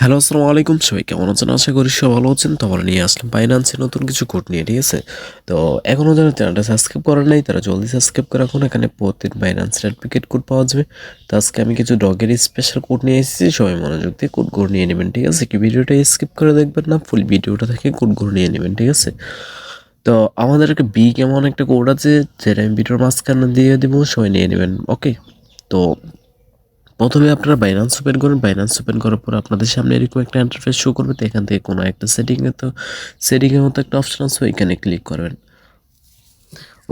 Hello, আসসালামু আলাইকুম। সবাই কেমন আছেন? আশা করি সবাই ভালো আছেন। তো আমরা নিয়ে আসলাম বাইন্যান্সে নতুন কিছু কোড নিয়ে, ঠিক আছে? তো এখনও যারা চ্যানেলটা সাবস্ক্রাইব করেন নাই তারা জলদি সাবস্ক্রাইব করে রাখুন। এখানে প্রতিদিন বাইন্যান্স সার্টিফিকেট কোড পাওয়া যাবে। তো আজকে আমি কিছু ডগের স্পেশাল কোড নিয়ে এসেছি, সবাই মনোযোগ দিয়ে কোডগুলো নিয়ে নেবেন, ঠিক আছে? কি ভিডিওটা স্কিপ করে দেখবেন না, ফুল ভিডিওটা থেকে কোডগুলো নিয়ে নেবেন, ঠিক আছে? তো আমাদের একটা বিগ এমন একটা কোড আছে যেটা আমি ভিডিওর মাঝখানে দিয়ে দেবো, সবাই নিয়ে নেবেন, ওকে? তো প্রথমে আপনারা বাইন্যান্স ওপেন করুন। বাইন্যান্স ওপেন করার পর আপনাদের সামনে এরকম একটা ইন্টারফেস শো করবে। তো এখান থেকে কোনো একটা সেটিংয়ের মতো একটা অপশন আছে, ওইখানে ক্লিক করবেন।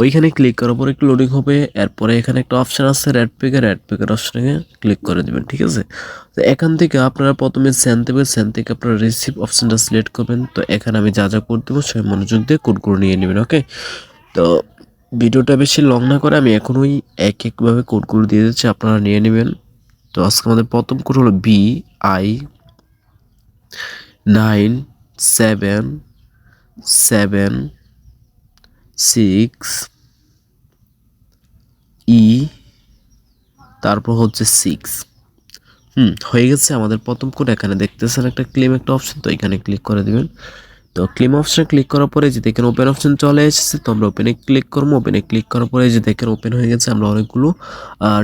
ওইখানে ক্লিক করার পর একটু লোডিং হবে। এরপরে এখানে একটা অপশন আছে রেড পিকের অপশনে ক্লিক করে দেবেন, ঠিক আছে? তো এখান থেকে আপনারা প্রথমে সেন্ড দেবেন, সেন্ড থেকে আপনারা রিসিভ অপশনটা সিলেক্ট করবেন। তো এখানে আমি যা যা কোড দেবো সবাই মনোযোগ দিয়ে কোডগুলো নিয়ে নেবেন, ওকে? তো ভিডিওটা বেশি লং না করে আমি এখনই একভাবে কোডগুলো দিয়ে দিচ্ছি, আপনারা নিয়ে নেবেন। তো আজকে আমাদের প্রথম কোড হলো BI9776E, তারপর হচ্ছে 6। হয়ে গেছে আমাদের প্রথম কোড। এখানে দেখতেছেন একটা ক্লেম একটা অপশন, তো এখানে ক্লিক করে দিবেন। তো ক্লেম অপশনে ক্লিক করার পরে যে দেখেন ওপেন অপশন চলে এসেছে, তো আমরা ওপেনে ক্লিক করবো। ওপেনে ক্লিক করার পরে যে দেখেন ওপেন হয়ে গেছে, আমরা অনেকগুলো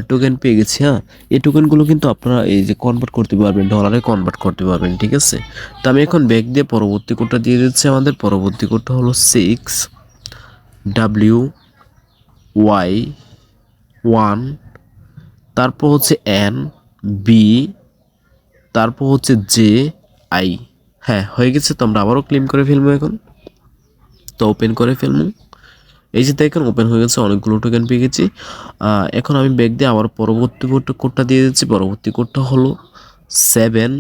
টোকেন পেয়ে গেছি। হ্যাঁ, এই টোকেনগুলো কিন্তু আপনারা এই যে কনভার্ট করতে পারবেন, ডলারে কনভার্ট করতে পারবেন, ঠিক আছে? তো আমি এখন ব্যাক দিয়ে পরবর্তী কোডটা দিয়ে দিচ্ছি। আমাদের পরবর্তী কোডটা হলো 6WY1, তারপর হচ্ছে NB, তারপর হচ্ছে JI। হ্যাঁ, হয়ে গেছে। তো আমরা আবারও ক্লেম করে ফেলবো এখন। তো ওপেন করে ফেলবো। এই যে দেখেন ওপেন হয়ে গেছে, অনেকগুলো টোকেন পেয়ে গেছি। এখন আমি ব্যাক দিয়ে আবার পরবর্তী কোডটা দিয়ে দিচ্ছি। পরবর্তী কোডটা হলো 7,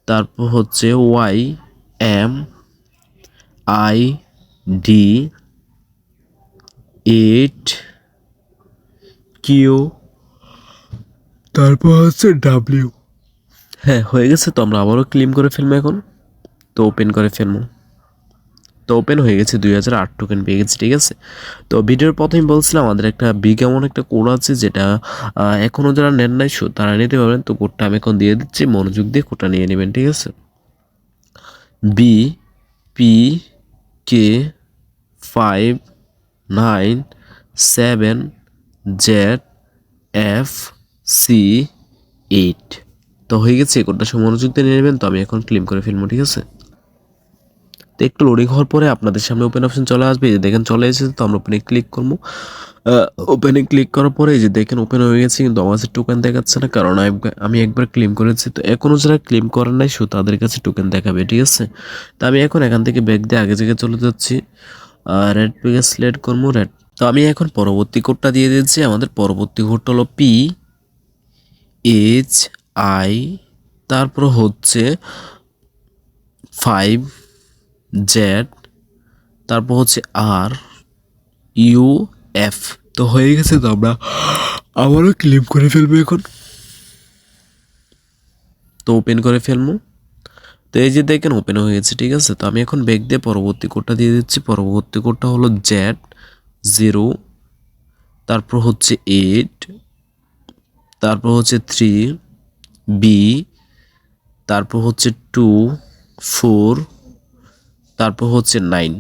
তারপর হচ্ছে YMID8Q, তারপর হচ্ছে W। হ্যাঁ, হয়ে গেছে। তো আমরা আবারও ক্লেম করে ফেলবো এখন। তো ওপেন করে ফেলবো। তো ওপেন হয়ে গেছে, 2008 টোকেন পেয়ে গেছে, ঠিক আছে? তো ভিডিওর প্রথমেই বলছিলাম আমাদের একটা বিগ এমন একটা কোড আছে যেটা এখনও যারা নেন নাই তারা নিতে পারবেন। তো কোডটা আমি এখন দিয়ে দিচ্ছি, মনোযোগ দিয়ে কোডটা নিয়ে নেবেন, ঠিক আছে? BPK597ZFC8। তো হয়ে গেছে, এই কোডটা সব মনোযোগ দিয়ে নিয়ে নেবেন। তো আমি এখন ক্লেম করে ফেলবো, ঠিক আছে? তো একটু লোডিং হওয়ার পরে আপনাদের সামনে ওপেন অপশন চলে আসবে। এই যে দেখেন চলে এসেছে, তো আমরা ওপেনে ক্লিক করবো। ওপেনে ক্লিক করার পরে এই যে দেখেন ওপেন হয়ে গেছে, কিন্তু আমার কাছে টোকেন দেখাচ্ছে না, কারণ আমি একবার ক্লেম করেছি। তো এখনও যারা ক্লেম করেন নাই তাদের কাছে টোকেন দেখাবে, ঠিক আছে? তো আমি এখন এখান থেকে ব্যাক দিয়ে আগে জায়গায় চলে যাচ্ছি। রেড পেগে সিলেক্ট করবো, রেড। তো আমি এখন পরবর্তী কোডটা দিয়ে দিচ্ছি। আমাদের পরবর্তী কোডটা হলো PHI, তারপর হচ্ছে 5Z, তারপর হচ্ছে RUF। তো হয়ে গেছে। তো আমরা আবারও ক্লেম করে ফেলবো এখন। তো ওপেন করে ফেলবো। তো এই যে দেখেন ওপেন হয়ে গেছে, ঠিক আছে? তো আমি এখন ব্যাক দিয়ে পরবর্তী কোডটা দিয়ে দিচ্ছি। পরবর্তী কোডটা হলো Z0, তারপর হচ্ছে 8, তারপর হচ্ছে 3B, তারপর হচ্ছে 2, 4, তারপর হচ্ছে 9।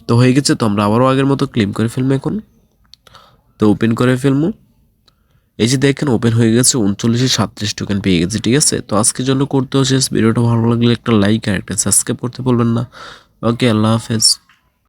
তো হয়ে গেছে। তো আমরা আবারও আগের মতো ক্লেম করে ফেলবো এখন। তো ওপেন করে ফেলবো। এই যে দেখেন ওপেন হয়ে গেছে, 3937 টোকেন পেয়ে গেছে, ঠিক আছে? তো আজকের জন্য করতেও শেষ। ভিডিওটা ভালো লাগলে একটা লাইক আর একটা সাবস্ক্রাইব করতে বলবেন না। ওকে, আল্লাহ হাফেজ।